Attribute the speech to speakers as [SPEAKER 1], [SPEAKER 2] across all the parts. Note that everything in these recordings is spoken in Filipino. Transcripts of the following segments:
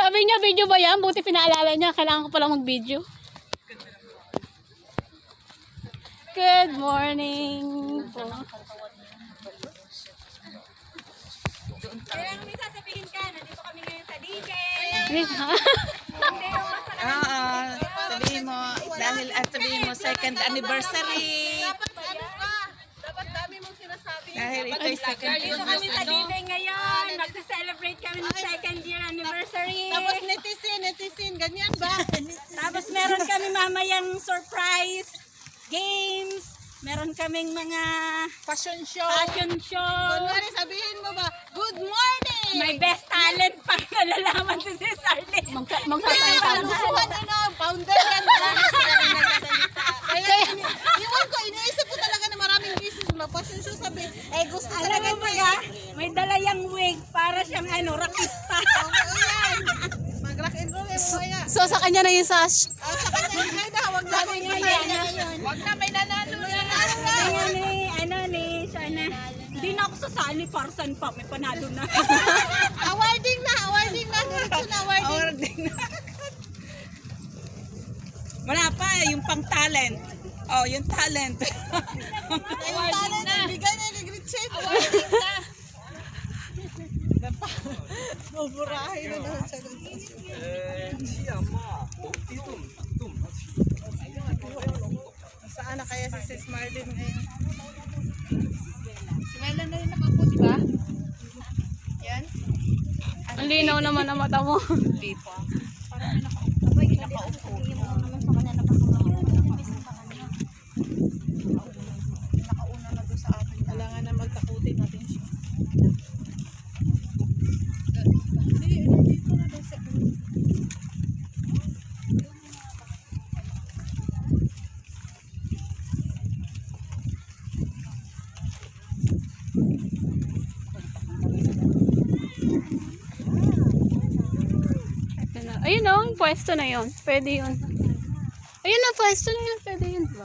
[SPEAKER 1] Sabi niya, video ba yan? Buti pinaalala niya. Kailangan ko palang mag-video. Good morning po.
[SPEAKER 2] Kaya may sasabihin ka, nandito kami ngayon sa DJ.
[SPEAKER 3] Sabihin mo, dahil sabihin mo second anniversary.
[SPEAKER 2] Dapat dami mong sinasabi.
[SPEAKER 3] Dahil ito'y second
[SPEAKER 2] Dito kami sa DJ ngayon. Magse-celebrate kami ng second year anniversary.
[SPEAKER 4] Tapos netizen, ganyan ba?
[SPEAKER 2] Tapos meron kami mamayang surprise games. Meron kaming mga
[SPEAKER 4] Fashion show.
[SPEAKER 2] fashion show.
[SPEAKER 4] Kunwari sabihin mo ba, good morning!
[SPEAKER 2] May best talent pa nalalaman si Sis Arlene.
[SPEAKER 1] Magsasalita na.
[SPEAKER 4] Kalusuhan founder yan. Marami sila rin nagsasalita. Kaya, iwan ko, iniisip ko talaga na maraming business. Mag-fashion show sabi, gusto
[SPEAKER 2] Alam
[SPEAKER 4] talaga
[SPEAKER 2] mo ba, may dalayang wig para siyang rockista.
[SPEAKER 4] yan. Mag-rock and roll yung kaya.
[SPEAKER 1] So, sa kanya na yung sa...
[SPEAKER 4] Sa kanya, hindi na, huwag na akong
[SPEAKER 3] Huwag na may nanalo na.
[SPEAKER 2] Sana. Hindi na ako sasali para saan pa, may panalo na.
[SPEAKER 4] Awarding na. Diretso na awarding.
[SPEAKER 3] Awarding na. Wala pa, yung pang talent. Oh, yung talent.
[SPEAKER 4] Yung talent, bigay na ni Gretchen. Awarding na. Buburahin na naman siya. Saan na kaya si Sis Marlene ngayon? Si Marlene na rin nakapo, di ba? Yan.
[SPEAKER 1] Ang linaw naman ang mata mo.
[SPEAKER 3] Hindi pa.
[SPEAKER 4] Nakauna na doon sa atin. Kailangan na magtakutin natin siya. Nandito na doon sa...
[SPEAKER 1] Ayun o, yung pwesto na yun. Pwede yun. Ayun na, pwesto na yun. Pwede yun, diba?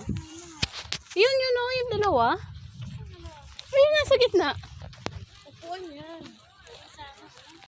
[SPEAKER 1] Yun o, yung dalawa. Ayun, nasa gitna.
[SPEAKER 4] Upuan yan.